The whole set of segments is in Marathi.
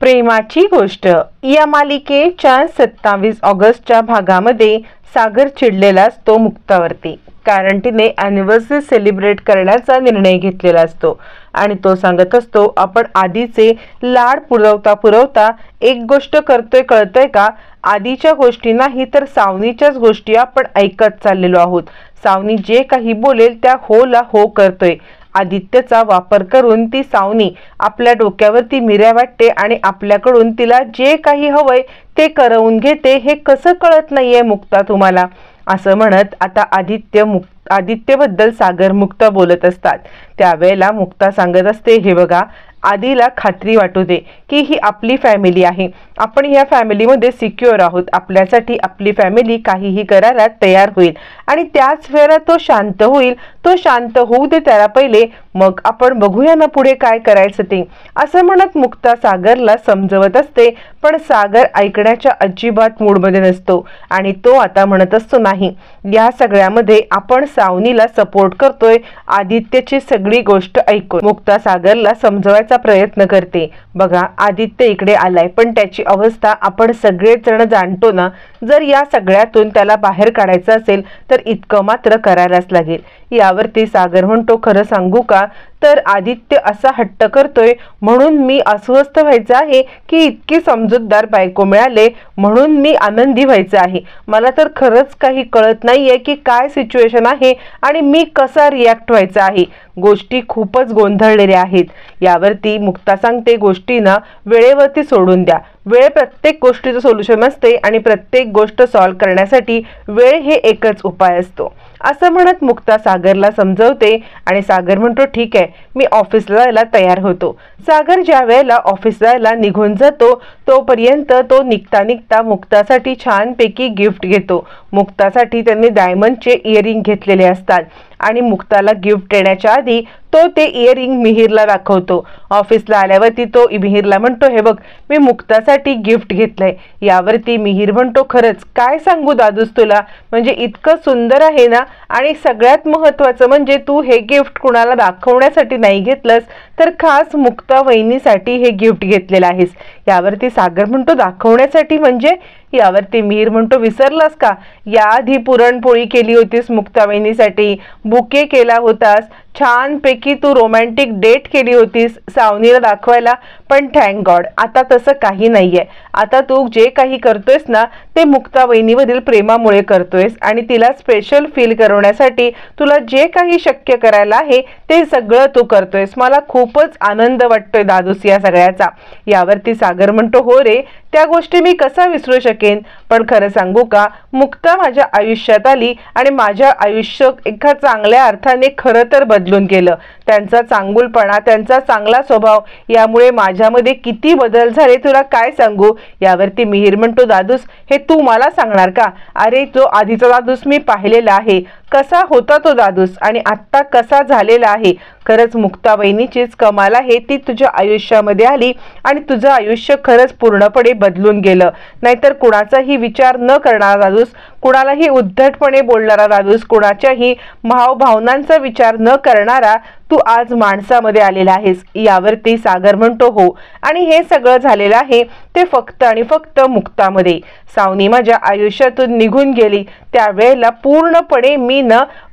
प्रेमाची गोष्ट या मालिकेच्या 27 ऑगस्टच्या भागामध्ये सागर चिडलेला असतो मुक्तावरती, कारण तिने ॲनिव्हर्सरी सेलिब्रेट करण्याचा निर्णय घेतलेला असतो आणि तो सांगत असतो, आपण आधीचे लाड पुरवता एक गोष्ट करतोय, कळतंय का? आधीच्या गोष्टी नाही तर सावनीच्याच गोष्टी आपण ऐकत चाललेलो आहोत. सावनी जे काही बोलेल त्या होला हो करतोय. आदित्यचा वापर करून ती सावनी आपल्या डोक्यावरती मिऱ्या वाटते आणि आपल्याकडून तिला जे काही हवंय ते करवून घेते. हे कसं कळत नाहीये मुक्ता तुम्हाला? असं म्हणत आता आदित्यबद्दल सागर मुक्ता बोलत असतात. त्यावेळेला मुक्ता सांगत असते, हे बघा, आधीला खात्री वाटू दे की ही आपली फॅमिली आहे, आपण या फॅमिलीमध्ये सिक्युअर आहोत, आपल्यासाठी आपली फॅमिली काहीही करायला तयार होईल आणि त्याच वेळेला तो शांत होईल. तो शांत होऊ दे त्याला पहिले, मग आपण बघूया ना पुढे काय करायचं ते. असं म्हणत मुक्ता सागरला समजवत असते, पण सागर ऐकण्याच्या अजिबात मूडमध्ये नसतो आणि तो आता म्हणत असतो, नाही, या सगळ्यामध्ये आपण सावनीला सपोर्ट करतोय, आदित्यची सगळी गोष्ट ऐकून. मुक्ता सागरला समजवायचा प्रयत्न करते, बघा, आदित्य इकडे आलाय पण त्याची अवस्था आपण सगळेच जण जाणतो ना. जर या सगळ्यातून त्याला बाहेर काढायचं असेल तर इतकं मात्र करायलाच लागेल. यावरती सागर म्हणतो, खरं सांगू का, तर आदित्य असा हट्ट करतोय म्हणून मी अस्वस्थ व्हायचं आहे की इतकी समजूतदार बायको मिळाले म्हणून मी आनंदी व्हायचं आहे? मला तर खरंच काही कळत नाहीये की काय सिच्युएशन आहे आणि मी कसा रिॲक्ट व्हायचा आहे. गोष्टी खूपच गोंधळलेल्या आहेत. यावरती मुक्ता सांगते, गोष्टी ना वेळेवरती सोडून द्या. वेळ प्रत्येक गोष्टीचं सोल्युशन असते आणि प्रत्येक गोष्ट सॉल्व्ह करण्यासाठी वेळ हे एकच उपाय असतो. असं म्हणत मुक्ता सागरला समजवते आणि सागर म्हणतो, ठीक आहे, मी ऑफिसला जायला तयार होतो. सागर ज्या वेळेला ऑफिसला जायला निघून जातो तोपर्यंत तो निघता मुक्तासाठी छानपैकी गिफ्ट घेतो. मुक्तासाठी त्यांनी डायमंडचे इयरिंग घेतलेले असतात आणि मुक्ताला गिफ्ट देण्याच्या आधी तो ते इयरिंग मिहिरला दाखवतो. ऑफिसला आल्यावरती तो मिहिरला म्हणतो, हे बघ, मी मुक्तासाठी गिफ्ट घेतलंय. यावरती मिहिर म्हणतो, खरंच काय सांगू दादूस तुला, म्हणजे इतकं सुंदर आहे ना, आणि सगळ्यात महत्त्वाचं म्हणजे तू हे गिफ्ट कुणाला दाखवण्यासाठी नाही घेतलंस तर खास मुक्ता वहिनीसाठी हे गिफ्ट घेतलेलं आहेस. यावरती सागर म्हणतो, दाखवण्यासाठी म्हणजे? यावरती मिहिर म्हणतो, विसरलास का, याआधी पुरणपोळी केली होतीस मुक्ता वहिनीसाठी, बुके केला होतास, छानपैकी तू रोमॅन्टिक डेट केली होतीस सावनीला दाखवायला, पण थँक गॉड आता तसं काही नाहीये. आता तू जे काही करतोयस ना ते मुक्ता वहिनीवरील प्रेमामुळे करतोयस आणि तिला स्पेशल फील करवण्यासाठी तुला जे काही शक्य करायला आहे ते सगळं तू करतोयस. मला खूपच आनंद वाटतोय दादूस या सगळ्याचा. यावरती सागर म्हणतो, हो रे, त्या गोष्टी मी कसा विसरू शकेन, पण खरं सांगू का, मुक्ता माझ्या आयुष्यात आली आणि माझ्या आयुष्य एका चांगल्या अर्थाने खरं तर बदलून गेलं. त्यांचा चांगुलपणा, त्यांचा चांगला स्वभाव यामुळे माझ्यामध्ये किती बदल झाले तुला काय सांगू. यावरती मिहिर म्हणतो, दादूस हे तू मला सांगणार का? अरे, तो आधीचा दादूस मी पाहिलेला आहे, कसा होता तो दादूस आणि आत्ता कसा झालेला आहे. खरंच मुक्ता वहिनीचीच कमाल आहे, ती तुझ्या आयुष्यामध्ये आली आणि तुझं आयुष्य खरंच पूर्णपणे बदलून गेलं. नाहीतर कुणाचाही विचार न करणारा दादूस, कुणालाही उद्धटपणे बोलणारा दादूस, कुणाच्याही भावनांचा विचार न करणारा तू आज माणसामध्ये आलेला आहेस. यावरती सागर म्हणतो, हो, आणि हे सगळं झालेलं आहे ते फक्त आणि फक्त मुक्तामध्ये. सावनी माझ्या आयुष्यातून निघून गेली त्यावेळेला पूर्णपणे मी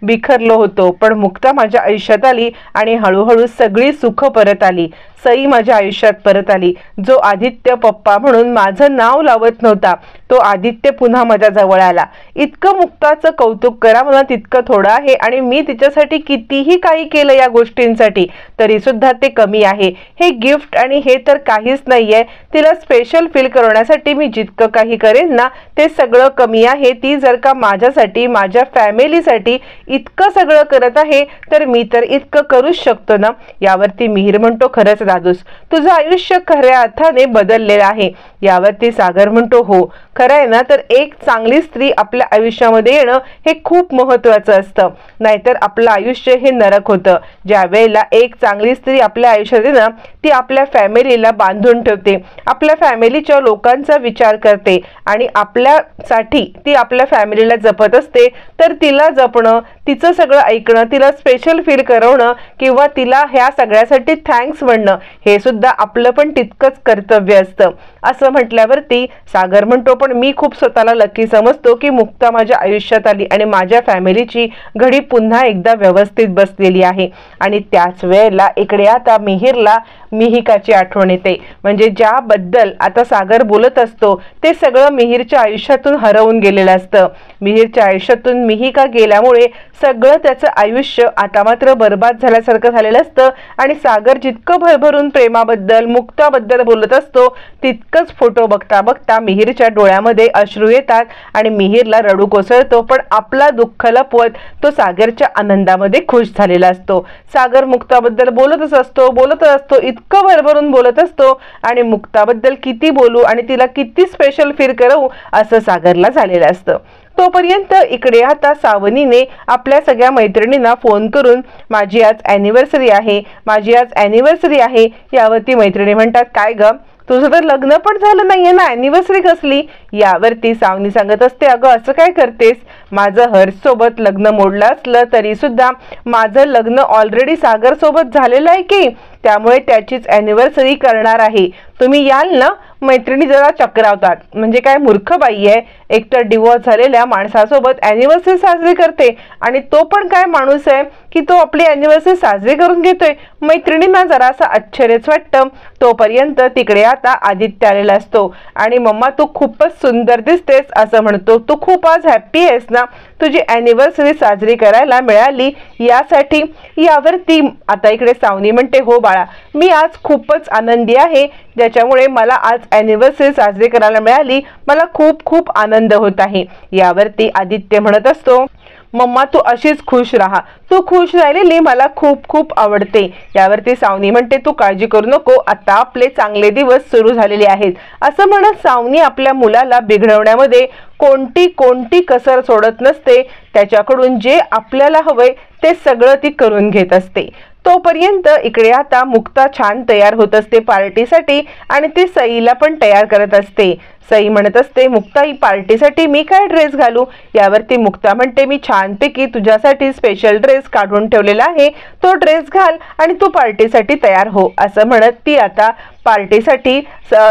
बिखरलो होतो, पण मुक्ता माझ्या आयुष्यात आली आणि हळूहळू सगळी सुख परत आली. सई माझ्या आयुष्यात परत आली. जो आदित्य पप्पा म्हणून माझं नाव लावत नव्हता तो आदित्य पुन्हा माझ्या जवळ आला. इतकं मुक्ताचं कौतुक करा मला तितकं थोडं आहे आणि मी तिच्यासाठी कितीही काही केलं या गोष्टींसाठी तरी सुद्धा ते कमी आहे. हे गिफ्ट आणि हे तर काहीच नाहीये. तिला स्पेशल फील करण्यासाठी मी जितकं काही करेन ना ते सगळं कमी आहे. ती जर का माझ्यासाठी, माझ्या फॅमिलीसाठी इतकं सगळं करत आहे तर मी तर इतकं करूच शकतो ना. यावरती मिहिर म्हणतो, खरंच दादूस तुझं आयुष्य खऱ्या अर्थाने बदललेलं आहे. यावरती सागर म्हणतो, हो खरं आहे ना, तर एक चांगली स्त्री आपल्या आयुष्यामध्ये येणं हे खूप महत्त्वाचं असतं, नाहीतर आपलं आयुष्य हे नरक होतं. ज्या वेळेला एक चांगली स्त्री आपल्या आयुष्यात येते ना, ती आपल्या फॅमिलीला बांधून ठेवते, आपल्या फॅमिलीच्या लोकांचा विचार करते आणि आपल्यासाठी ती आपल्या फॅमिलीला जपत असते. तर तिला जपणं, तिचं सगळं ऐकणं, तिला स्पेशल फील करवणं किंवा तिला ह्या सगळ्यासाठी थँक्स म्हणणं हे सुद्धा आपलं पण तितकंच कर्तव्य असतं. असं म्हटल्यावरती सागर म्हणतो, पण मी खूप स्वतःला लकी समजतो की मुक्ता माझ्या आयुष्यात आली आणि माझ्या फॅमिलीची घडी पुन्हा एकदा व्यवस्थित बसलेली आहे. आणि त्याच वेळेला इकडे आता मिहिरला मिहिकाची आठवण येते. म्हणजे ज्याबद्दल आता सागर बोलत असतो ते सगळं मिहिरच्या आयुष्यातून हरवून गेलेलं असतं. मिहिरच्या आयुष्यातून मिहिका गेल्यामुळे सगळं त्याचं आयुष्य आता मात्र बर्बाद झाल्यासारखं झालेलं असतं. आणि सागर जितकं भरभरून प्रेमाबद्दल मुक्ताबद्दल बोलत असतो तितकंच फोटो बघता बघता मिहिरच्या डोळ्यामध्ये अश्रू येतात आणि मिहिरला रडू कोसळतो. पण आपला दुःख लपवत तो सागरच्या आनंदामध्ये खुश झालेला असतो. सागर मुक्ताबद्दल बोलतच असतो, इतकं भरभरून बोलत असतो आणि मुक्ताबद्दल किती बोलू आणि तिला किती स्पेशल फील करू असं सागरला झालेलं असतं. तोपर्यंत इकडे आता सावनीने आपल्या सगळ्या मैत्रिणींना फोन करून माझी आज ॲनिव्हर्सरी आहे यावरती मैत्रिणी म्हणतात, काय ग तुझं तर लग्न पण झालं नाहीये ना, ॲनिव्हर्सरी कसली? यावरती सावनी सांगत असते, अगं असं काय करतेस, माझं हर्षसोबत लग्न मोडलं असलं तरी सुद्धा माझं लग्न ऑलरेडी सागर सोबत झालेलं आहे की, त्यामुळे त्याचीच ॲनिव्हर्सरी करणार आहे, तुम्ही याल ना? मैत्रिणी जरा चक्रावतात, म्हणजे काय मूर्ख बाई आहे, एकतर डिवोर्स झालेल्या माणसासोबत ॲनिव्हर्सरी साजरी करते आणि तो पण काय माणूस आहे की तो आपली ॲनिव्हर्सरी साजरी करून घेतोय. मैत्रिणींना जरासं आश्चर्यच वाटतं. तोपर्यंत तिकडे आता आदित्य आलेला असतो आणि मम्मा तू खूपच सुंदर दिसतेस असं म्हणतो. तू खूप आज हॅप्पी आहेस ना, तुझी ॲनिव्हर्सरी साजरी करायला मिळाली यासाठी? यावरती आता इकडे सावनी म्हणते, हो बाळा, मी आज खूपच आनंदी आहे, ज्याच्यामुळे मला आज ॲनिव्हर्सरी साजरी करायला मिळाली, मला खूप खूप आनंद होत आहे. यावरती आदित्य म्हणत असतो, मम्मा तू अशीच खुश राहा, तू खुश राहिलेली मला खूप खूप आवडते. यावरती सावनी म्हणते, तू काळजी करू नको, आता आपले चांगले दिवस सुरू झालेले आहेत. असं म्हणत सावनी आपल्या मुलाला बिघडवण्यामध्ये कोणती कसर सोडत नसते. त्याच्याकडून जे आपल्याला हवंय ते सगळं ती करून घेत असते. तोपर्यंत इकडे आता मुक्ता छान तयार होत असते पार्टीसाठी आणि ती सईला पण तयार करत असते. सई म्हणत असते, मुक्ता ही पार्टीसाठी मी काय ड्रेस घालू? यावरती मुक्ता म्हणते, मी छानपैकी तुझ्यासाठी स्पेशल ड्रेस काढून ठेवलेला आहे, तो ड्रेस घाल आणि तू पार्टीसाठी तयार हो. असं म्हणत ती आता पार्टीसाठी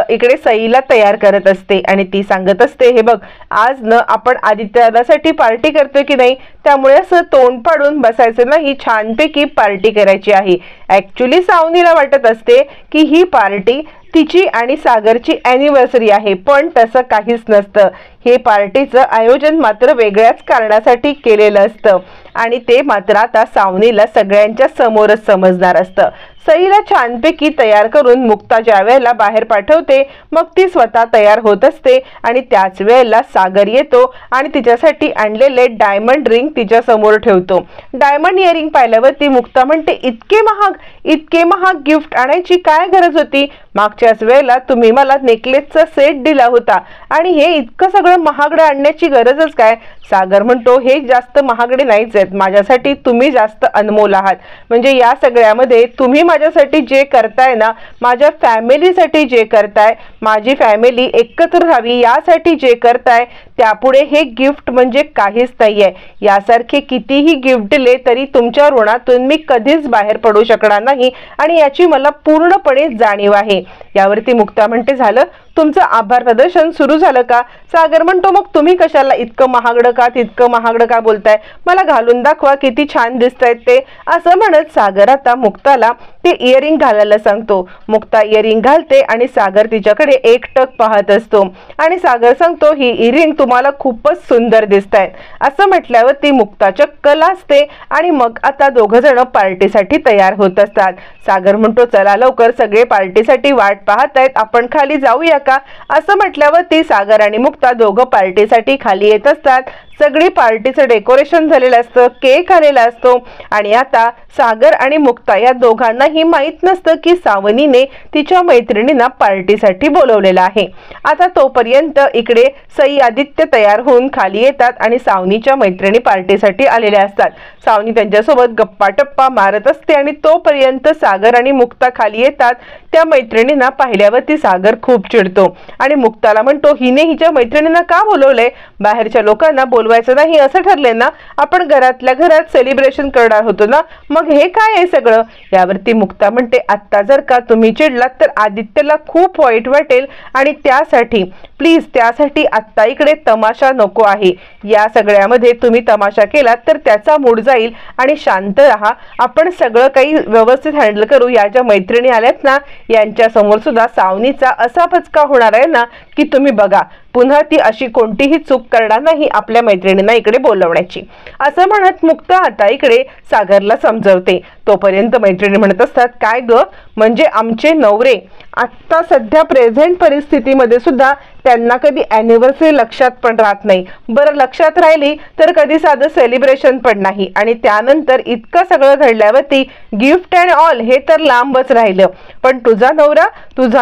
इकडे सईला तयार करत असते आणि ती सांगत असते, हे बघ आज न आपण आदित्यदासाठी पार्टी करतोय की नाही, त्यामुळे असं तोंड पाडून बसायचं नाही, छानपैकी पार्टी करायची आहे. ॲक्च्युली सावनीला वाटत असते की ही पार्टी तिची आणि सागरची ॲनिव्हर्सरी आहे, पण तसं काहीच नसतं. हे पार्टीचं आयोजन मात्र वेगळ्याच कारणासाठी केलेलं असतं आणि ते मात्र आता सावनीला सगळ्यांच्या समोरच समजणार असतं. सईला छानपैकी तयार करून मुक्ता ज्या वेळेला बाहेर पाठवते मग ती स्वतः तयार होत असते आणि त्याच वेळेला सागर येतो आणि तिच्यासाठी आणलेले डायमंड रिंग तिच्या समोर ठेवतो. डायमंड इयरिंग पाहिल्यावरती मुक्ता म्हणते, इतके महाग गिफ्ट आणायची काय गरज होती? मागच्याच वेळेला तुम्ही मला नेकलेसचा सेट दिला होता आणि हे इतकं सगळं महागडं आणण्याची गरजच काय? सागर म्हणतो, हे जास्त महागडे नाहीच आहेत, माझ्यासाठी तुम्ही जास्त अनमोल आहात. म्हणजे या सगळ्यामध्ये तुम्ही माझ्यासाठी जे करताय ना, माझ्या फॅमिलीसाठी जे करताय, माझी फॅमिली एकत्र राहावी यासाठी जे करताय, त्यापुढे हे गिफ्ट म्हणजे काहीच नाहीये. यासारखे कितीही गिफ्ट दिले तरी तुमच्या ऋणातून मी कधीच बाहेर पडू शकणार नाही आणि याची मला पूर्णपणे जाणीव आहे. यावरती मुक्ता म्हणते, झालं तुमचं आभार प्रदर्शन सुरू झालं का? सागर म्हणतो, मग तुम्ही कशाला इतकं महागडं का बोलताय? मला घालून दाखवा किती छान दिसतायत ते. असं म्हणत सागर आता मुक्ताला ते इयरिंग घालायला सांगतो. मुक्ता इयरिंग घालते आणि सागर तिच्याकडे एकटक पाहत असतो आणि सागर सांगतो, ही इयरिंग तुम्हाला खूपच सुंदर दिसतायत. असं म्हटल्यावर ती मुक्ता चक्क लाजते आणि मग आता दोघं जण पार्टीसाठी तयार होत असतात. सागर म्हणतो, चला लवकर, सगळे पार्टीसाठी वाट पाहतायत, आपण खाली जाऊया का? असं म्हटल्यावर ती सागर आणि मुक्ता दोघं पार्टीसाठी खाली येत असतात. सगळी पार्टीचं डेकोरेशन झालेलं असतं, केक आलेला असतो आणि आता सागर आणि मुक्ता या दोघांना कोणालाही माहित नसतं की सावनीने तिच्या मैत्रिणींना पार्टीसाठी बोलवलेलं आहे। आता तोपर्यंत इकडे सई आदित्य तयार होऊन खाली येतात आणि सावनीच्या मैत्रिणी पार्टीसाठी आलेल्या असतात। सावनी त्यांच्यासोबत गप्पा टप्पा मारत असते आणि तोपर्यंत सागर आणि मुक्ता खाली येतात। त्या मैत्रिणींना पाहिल्यावरती सागर खूप चिडतो आणि मुक्ताला म्हणतो, हिने हिच्या मैत्रिणींना का बोलवलंय? बाहेरच्या लोकांना बोलवायचं नाही असं ठरलंय ना? आपण घरातल्या घरात सेलिब्रेशन करणार होतो ना, मग हे काय आहे सगळं? यावरती मुक्ता म्हणते, आता जर का तुम्ही चिडलात तर आदित्यला खूप वाईट वाटेल आणि त्यासाठी प्लीज त्यासाठी आत्ता इकडे तमाशा नको आहे। या सगळ्यामध्ये तुम्ही तमाशा केलात तर त्याचा मूड जाईल आणि शांत राहा, आपण सगळं काही व्यवस्थित हँडल करू। या ज्या मैत्रिणी आल्यात ना यांच्या समोर सुद्धा सावनीचा असा फचका होणार आहे ना की तुम्ही बघा, पुन्हा ती अशी कोणतीही चूक करणार नाही आपल्या मैत्रिणींना इकडे बोलवण्याची, असं म्हणत मुक्ता आता इकडे सागरला समजवते। तोपर्यंत मैत्रिणी म्हणत असतात, काय ग, म्हणजे आमचे नवरे आता सध्या प्रेझेंट परिस्थितीमध्ये सुद्धा त्यांना कधी ॲनिव्हर्सरी लक्षात पण राहत नाही। बरं लक्षात राहिली तर कधी साधं सेलिब्रेशन पण नाही आणि त्यानंतर इतकं सगळं घडल्यावरती गिफ्ट अँड ऑल हे तर लांबच राहिलं। पण तुझा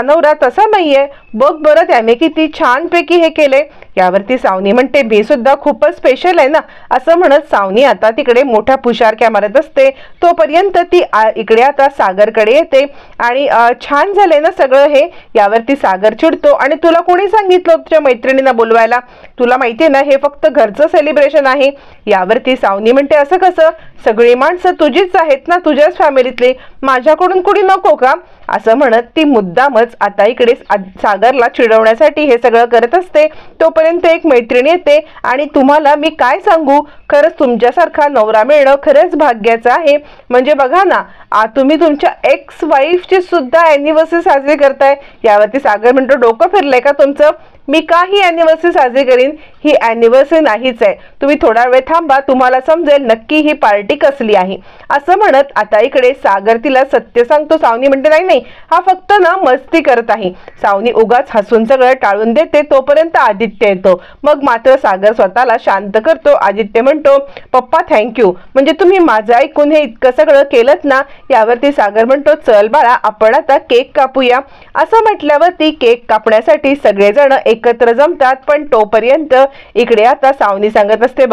नवरा तसा नाहीये, बघ बरं त्याने किती छानपैकी हे केले। यावरती सावनी म्हणते, मी सुद्धा खूपच स्पेशल आहे ना, असं म्हणत सावनी आता तिकडे मोठ्या पुशारक्या मारत असते। तोपर्यंत ती इकडे आता सागरकडे येते आणि छान झालंय ना सगळं हे? यावरती सागर चिडतो आणि तुला कोणी सांगितलं तुझ्या मैत्रिणींना बोलवायला? तुला माहितीये ना हे फक्त घरचं सेलिब्रेशन आहे। यावरती सावनी म्हणते, असं कसं? सगळी माणसं तुझीच आहेत ना, तुझ्याच फॅमिलीतली, माझ्याकडून कुणी नको का? असं म्हणत ती मुद्दामच आता इकडे सागरला चिडवण्यासाठी हे सगळं करत असते। तोपर्यंत एक मैत्रीण येते आणि तुम्हाला मी काय सांगू, खरंच तुमच्यासारखा नवरा मिळणं खरंच भाग्याचं आहे। म्हणजे बघा ना, तुम्ही तुमच्या एक्स वाईफची सुद्धा ॲनिव्हर्सरी साजरी करताय। यावरती सागर म्हणतो, डोकं फिरलंय का तुमचं? मी काही ॲनिव्हर्सरी साजरी करीन? ही ॲनिव्हर्सरी नाहीच आहे, तुम्ही थोडा वेळ थांबा, तुम्हाला समजेल नक्की ही पार्टी कसली आहे। असं म्हणत आता इकडे सागर तिला सत्य सांगतो। सावनी म्हणते, नाही नाही, हा फक्त ना मस्ती करत आहे। सावनी उगाच हसून सगळं टाळून देते। तोपर्यंत आदित्य येतो, मग मात्र सागर स्वतःला शांत करतो। आदित्य म्हणतो, पप्पा थँक्यू, म्हणजे तुम्ही माझं ऐकून हे इतकं सगळं केलंत ना। यावरती सागर म्हणतो, चल बाळा आपण आता केक कापूया। असं म्हटल्यावरती केक कापण्यासाठी सगळेजण एकत्र जमतात। पण तोपर्यंत इकडे आता सावनी सांगत असते,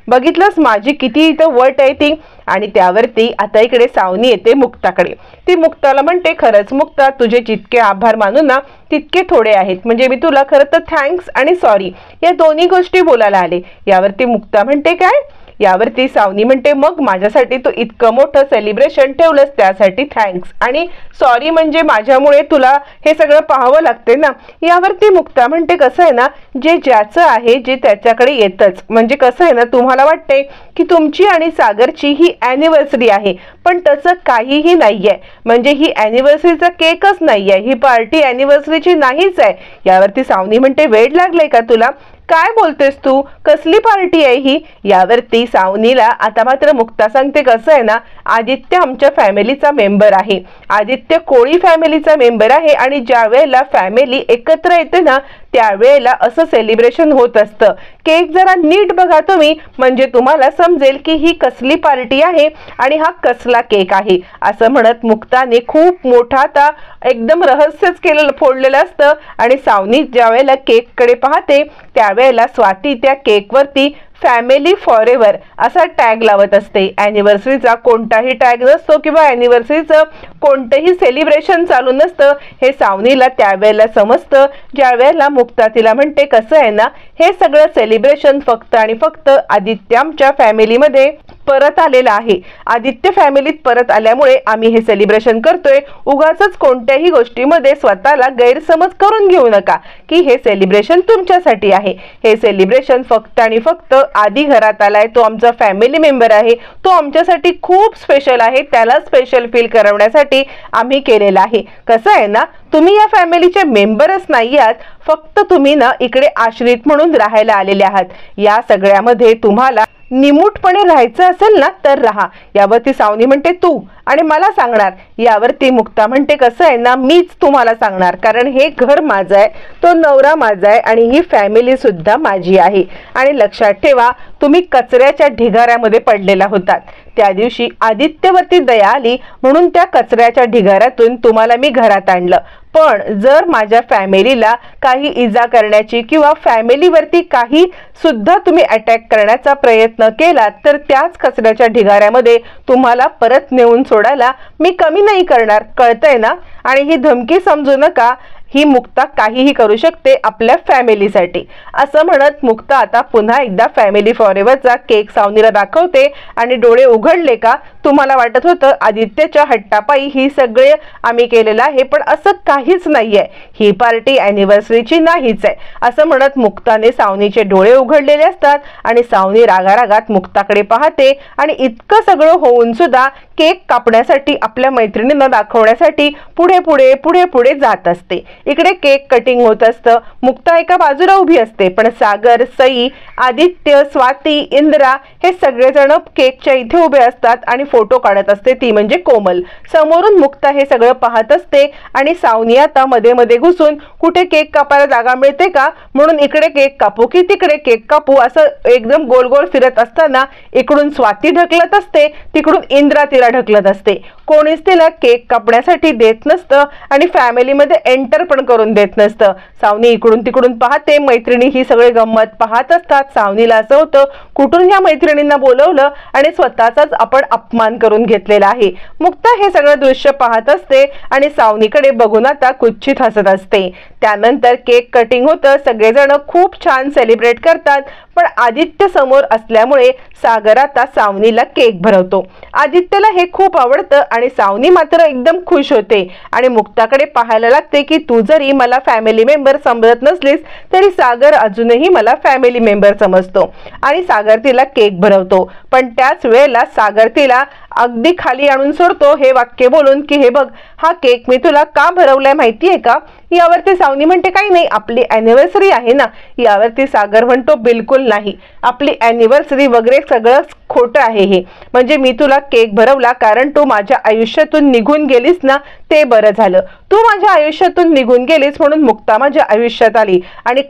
बघितलंस माझी किती इथं वट आहे ती। आणि त्यावरती आता इकडे सावनी येते मुक्ताकडे। ती मुक्ताला म्हणते, खरंच मुक्ता, तुझे जितके आभार मानू ना तितके थोडे आहेत, म्हणजे मी तुला खरं तर थँक्स आणि सॉरी या दोन्ही गोष्टी बोलायला आले। यावरती मुक्ता म्हणते, काय? यावरती सावनी म्हणते, मग माझ्यासाठी तू इतकं मोठं सेलिब्रेशन ठेवलंस त्यासाठी थँक्स आणि सॉरी म्हणजे माझ्यामुळे तुला हे सगळं पाहावं लागते ना। यावरती मुक्ता म्हणते, कसं आहे ना, जे ज्याचं आहे जे त्याच्याकडे येतच। म्हणजे कसं आहे ना, तुम्हाला वाटते की तुमची आणि सागरची ही ॲनिव्हर्सरी आहे, पण तसं काहीही नाहीये। म्हणजे ही ॲनिव्हर्सरीचा केकच नाहीये, ही पार्टी ॲनिव्हर्सरीची नाहीच आहे। यावरती सावनी म्हणते, वेड लागलंय का तुला? काय बोलतेस तू? कसली पार्टी आहे ही? यावरती सावनीला आता मात्र मुक्ता सांगते, कसं आहे ना, आदित्य आमच्या फॅमिलीचा मेंबर आहे, आदित्य कोळी फॅमिलीचा मेंबर आहे आणि ज्या वेळेला फॅमिली एकत्र येते ना त्यावेळेला असं सेलिब्रेशन होत असतं। केक जरा नीट बघा तुम्ही, म्हणजे तुम्हाला समजेल की ही कसली पार्टी आहे आणि हा कसला केक आहे। असं म्हणत मुक्ताने खूप मोठा आता एकदम रहस्यच केलेलं फोडलेलं असतं आणि सावनी ज्या वेळेला केक कडे पाहते त्यावेळेला स्वाती त्या केकवरती फॅमिली फॉर एव्हर असा टॅग लावत असते। ॲनिव्हर्सरीचा कोणताही टॅग नसतो किंवा ॲनिव्हर्सरीचं कोणतंही सेलिब्रेशन चालू नसतं, हे सावनीला त्यावेळेला समजतं। ज्या वेळेला मुक्ता तिला म्हणते, कसं आहे ना, हे सगळं सेलिब्रेशन फक्त आणि फक्त आदित्य आमच्या फॅमिलीमध्ये परत आलेला आहे, आदित्य फॅमिलीत परत आल्यामुळे आम्ही हे सेलिब्रेशन करतोय। उगाचच कोणत्याही गोष्टीमध्ये स्वतःला गैरसमज करून घेऊ नका की हे सेलिब्रेशन तुमच्यासाठी आहे। हे सेलिब्रेशन फक्त आणि फक्त आधी घरात आलाय, तो आमचा फॅमिली मेंबर आहे, तो आमच्यासाठी खूप स्पेशल आहे, त्याला स्पेशल फील करवण्यासाठी आम्ही केलेला आहे। कसं आहे ना, तुम्ही या फॅमिलीचे मेंबरच नाही आहात, फक्त तुम्ही ना इकडे आश्रित म्हणून राहायला आलेले आहात। या सगळ्यामध्ये तुम्हाला निमूटपणे राहायचं असेल ना तर राहा। यावरती सावनी म्हणते, तू आणि मला सांगणार? यावरती मुक्ता म्हणते कसं आहे ना, मीच तुम्हाला सांगणार, कारण हे घर माझं आहे, तो नवरा माझा आहे आणि ही फॅमिली सुद्धा माझी आहे. आणि लक्षात ठेवा, तुम्ही कचऱ्याच्या ढिगाऱ्यामध्ये पडलेला होतात. त्या दिवशी आदित्यवरती दया आली म्हणून त्या कचऱ्याच्या ढिगाऱ्यातून तुम्हाला मी घरात आणलं. पण जर माझ्या फॅमिलीला काही इजा करण्याची किंवा फॅमिलीवरती काही सुद्धा तुम्ही अटॅक करण्याचा प्रयत्न केला तर त्याच कचऱ्याच्या ढिगाऱ्यामध्ये तुम्हाला परत नेऊन सोडायला मी कमी नाही करणार. कळतंय ना? आणि ही धमकी समजू नका, ही मुक्ता काहीही करू शकते आपल्या फॅमिलीसाठी. असं म्हणत मुक्ता आता पुन्हा एकदा फॅमिली फॉरएव्हरचा केक सावनीला दाखवते आणि डोळे उघडले का? तुम्हाला वाटत होतं आदित्यच्या हट्टापायी ही सगळे आम्ही केलेलं आहे, पण असं काहीच नाहीये, ही पार्टी अॅनिव्हर्सरीची नाहीच आहे. असं म्हणत मुक्ताने सावनीचे डोळे उघडलेले असतात आणि सावनी रागारागात मुक्ताकडे पाहते आणि इतकं सगळं होऊन सुद्धा केक कापण्यासाठी आपल्या मैत्रिणींना दाखवण्यासाठी पुढे पुढे पुढे पुढे जात असते. इकडे केक कटिंग होत असतं. मुक्ता एका बाजूला उभी असते, पण सागर, सई, आदित्य, स्वाती, इंद्रा हे सगळेजण केकच्या इथे उभे असतात आणि फोटो काढत असते, ती म्हणजे कोमल. समोरून मुक्ता हे सगळं पाहत असते आणि सावनी आता मध्ये मध्ये घुसून कुठे केक कापायला जागा मिळते का म्हणून इकडे केक कापू की तिकडे केक कापू असं एकदम गोल गोल फिरत असताना इकडून स्वाती ढकलत असते, तिकडून इंद्रा तिला ढकलत असते. कोणीच तिला केक कापण्यासाठी देत नसतं आणि फॅमिलीमध्ये एंटर पण करून देत नसतं. सावनी इकडून तिकडून पाहते, मैत्रिणी ही सगळे गंमत पाहत असतात. सावनीला असं होतं कुठून ह्या मैत्रिणींना बोलवलं आणि स्वतःचाच आपण अपमान करून घेतलेला आहे. मुक्ता हे सगळं दृश्य पाहत असते आणि सावनीकडे बघून आता कुच्चित हसत असते. त्यानंतर केक कटिंग होतं, सगळेजण खूप छान सेलिब्रेट करतात. पण आदित्य समोर असल्यामुळे सागर आता सावनीला केक भरवतो. आदित्यला हे खूप आवडतं आणि सावनी मात्र एकदम खुश होते आणि मुक्ताकडे पाहायला लागते की तू जरी मला फॅमिली मेंबर समजत नसलीस तरी सागर अजूनही मला फॅमिली मेंबर समजतो. आणि सागर तिला केक भरवतो, पण त्याच वेळेला सागर तिला अगदी खाली आणून सोडतो हे वाक्य बोलून की हे बघ, हा केक मी तुला का भरवलाय माहितीये का? यावरती सावनी म्हणते काही नाही, आपली अॅनिव्हर्सरी आहे ना. यावरती सागर म्हणतो बिलकुल नाही, आपली अॅनिव्हर्सरी वगैरे सगळं खोटं आहे हे. म्हणजे मी तुला केक भरवला कारण तू माझ्या आयुष्यातून निघून गेलीस ना, ते बरं झालं. तू माझ्या आयुष्यातून निघून गेलीस म्हणून मुक्ता माझ्या आयुष्यात आली आणि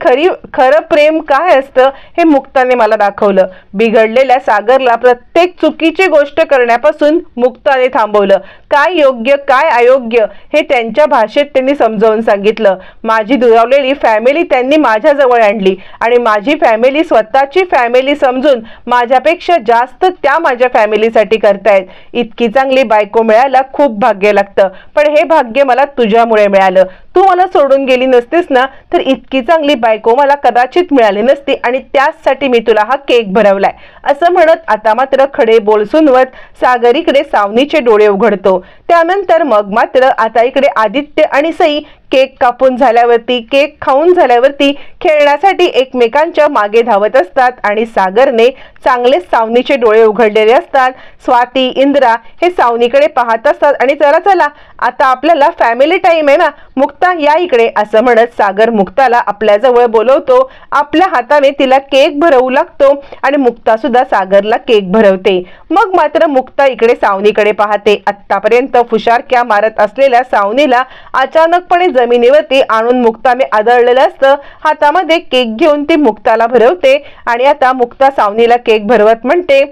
खरं प्रेम काय असतं हे मुक्ताने मला दाखवलं. बिघडलेल्या सागरला प्रत्येक चुकीची गोष्ट करण्यापासून मुक्ताने थांबवलं. काय योग्य काय अयोग्य हे त्यांच्या भाषेत त्यांनी समजावून सांगितलं. माझी दुरावलेली फॅमिली त्यांनी माझ्या जवळ आणली आणि माझी फॅमिली स्वतःची फॅमिली समजून माझ्यापेक्षा जास्त त्या माझ्या फॅमिलीसाठी करतायत. इतकी चांगली बायको मिळायला खूप भाग्य लागतं, पण हे भाग्य मला तुझ्यामुळे मिळालं. तू मला सोडून गेली नसतीस ना तर इतकी चांगली बायको मला कदाचित मिळाली नसती आणि त्याचसाठी मी तुला हा केक भरवलाय. असं म्हणत आता मात्र खडे बोल सुनवत सागर इकडे सावनीचे डोळे उघडतो. त्यानंतर मग मात्र आता इकडे आदित्य आणि सई केक कापून झाल्यावरती, केक खाऊन झाल्यावरती खेळण्यासाठी एकमेकांच्या मागे धावत असतात आणि सागरने चांगले सावनीचे डोळे उघडलेले असतात. स्वाती, इंद्रा हे सावनीकडे पाहत असतात आणि चला चला आता आपल्याला फॅमिली टाइम आहे ना, मुक्ता या इकडे असं म्हणत सागर मुक्ताला आपल्या जवळ बोलवतो. आपल्या हाताने तिला केक भरवू लागतो आणि मुक्ता सुद्धा सागरला केक भरवते. मग मात्र मुक्ता इकडे सावनीकडे पाहते. आतापर्यंत फुशारक्या मारत असलेल्या सावनीला अचानकपणे जमिनीवरती आणून मुक्ताने आदळलेलं असतं. हातामध्ये केक घेऊन ती मुक्ताला भरवते आणि आता मुक्ता सावनीला केक भरवत म्हणते,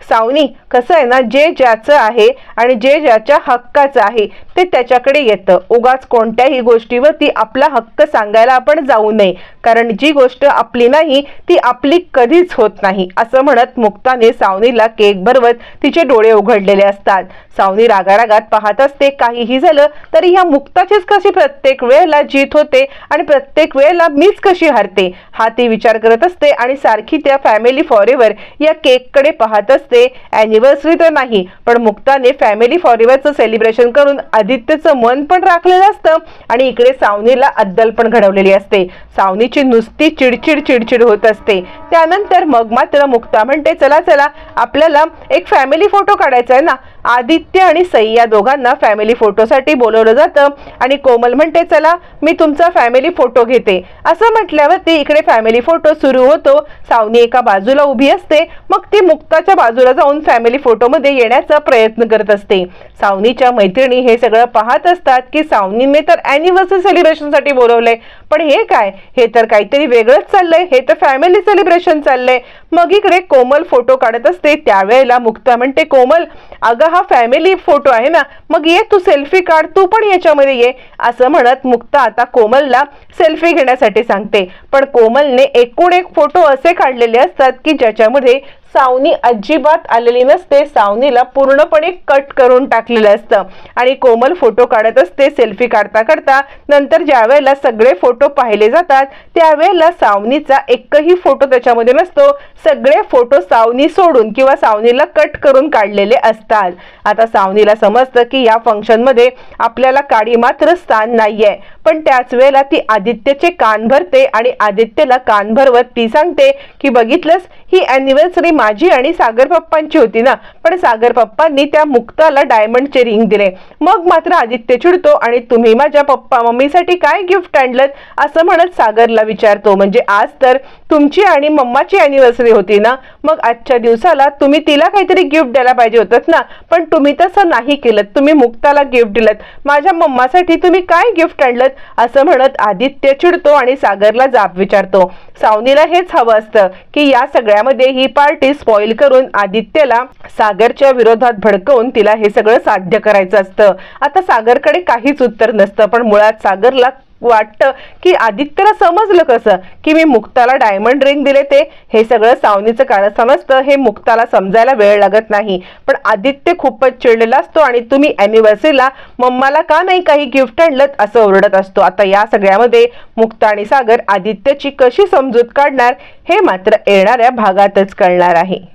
सावनी कसं आहे ना, जे ज्याचं आहे आणि जे ज्याच्या हक्काचं आहे ते त्याच्याकडे येतं. उगाच कोणत्याही गोष्टीवरती आपला हक्क सांगायला आपण जाऊ नये, कारण जी गोष्ट आपली नाही ती आपली कधीच होत नाही. असं म्हणत मुक्ताने सावनीला केक भरवत तिचे डोळे उघडलेले असतात. सावनी रागारागात पाहत असते, काहीही झालं तरी ह्या मुक्ताचीच कशी प्रत्येक वेळेला जीत होते आणि प्रत्येक वेळेला मीच कशी हारते हा ती विचार करत असते आणि सारखी त्या फॅमिली फॉरएव्हर या केककडे पाहत असते. अॅनिव्हर्सरी तर नाही, पण मुक्ताने फॅमिली फॉरएव्हरचं सेलिब्रेशन करून आदित्यचं मन पण राखलेलं असतं आणि इकडे सावनीला अद्दल पण घडवलेली असते. सावनीची नुसती चिडचिड चिडचिड होत असते. त्यानंतर मग मात्र मुक्ता म्हणते, चला चला आपल्याला एक फॅमिली फोटो काढायचा आहे ना. आदित्य आणि सई या दोघांना फॅमिली फोटोसाठी बोलवलं जातं आणि कोमल म्हणते चला मी तुमचा फॅमिली फोटो घेते असं म्हटल्यावरती इकडे फॅमिली फोटो सुरू होतो। सावनी एका बाजूला उभी असते, मग ती मुक्ताच्या बाजूला जाऊन फॅमिली फोटो मध्ये येण्याचा प्रयत्न करत असते। सावनीच्या मैत्रिणी हे सगळं पाहत असतात की सावनीने तर अॅनिव्हर्सरी सेलिब्रेशन साठी बोलवलंय, पण हे काय, हे तर काहीतरी वेगळंच चाललंय, हे तर फॅमिली सेलिब्रेशन चाललंय। मग इकडे कोमल फोटो काढत असते, त्यावेळेला मुक्ता म्हणते कोमल अगं हा फॅमिली फोटो आहे ना, मग ये तू सेल्फी काढ, तू पण याच्यामध्ये ये असं म्हणत मुक्ता आता कोमलला सेल्फी घेण्यासाठी सांगते। पण कोमलने एकूण एक फोटो असे काढलेले असतात की ज्याच्यामध्ये सावनी अजिबात आलेली नसते, सावनीला पूर्णपणे कट करून टाकलेलं असतं आणि कोमल फोटो काढत असते सेल्फी काढता काढता। नंतर ज्या वेळेला सगळे फोटो पाहिले जातात त्यावेळेला सावनीचा एकही फोटो त्याच्यामध्ये नसतो, सगळे फोटो सावनी सोडून किंवा सावनीला कट करून काढलेले असतात। आता सावनीला समजतं की या फंक्शन मध्ये आपल्याला काडी मात्र स्थान नाहीये, पण त्याच वेळेला ती आदित्यचे कान भरते आणि आदित्यला कान भरवत ती सांगते की बघितलंस ही अॅनिव्हर्सरी माझी आणि सागर पप्पांची होती ना, पण सागर पप्पांनी त्या मुक्ताला डायमंडचे रिंग दिले। मग मात्र आदित्य चिडतो आणि तुम्ही माझ्या पप्पा मम्मीसाठी काय गिफ्ट आणलं असं म्हणत सागरला विचारतो, म्हणजे आज तर तुमची आणि मम्माची अॅनिव्हर्सरी होती ना, मग आजच्या दिवसाला तुम्ही तिला काहीतरी गिफ्ट द्यायला पाहिजे होतं ना, पण तुम्ही तसं नाही केलं, तुम्ही मुक्ताला गिफ्ट दिलं, माझ्या मम्मासाठी तुम्ही काय गिफ्ट आणलं असं म्हणत आदित्य चिडतो आणि सागरला जाब विचारतो। सावनीला हेच हवं असतं की या सगळ्यामध्ये ही पार्टी स्पॉइल करून आदित्यला सागरच्या विरोधात भडकवून तिला हे सगळं साध्य करायचं असतं। आता सागरकडे काहीच उत्तर नसतं, पण मुळात सागरला वाटतं की आदित्यला समजलं कसं की मी मुक्ताला डायमंड रिंग दिले, ते हे सगळं सावनीचं कारण समजतं, हे मुक्ताला समजायला वेळ लागत नाही। पण आदित्य खूपच चिडलेला असतो आणि तुम्ही अॅनिव्हर्सरीला मम्माला का नाही काही गिफ्ट आणलं असं ओरडत असतो। आता या सगळ्यामध्ये मुक्ता आणि सागर आदित्यची कशी समजूत काढणार हे मात्र येणाऱ्या भागातच कळणार आहे।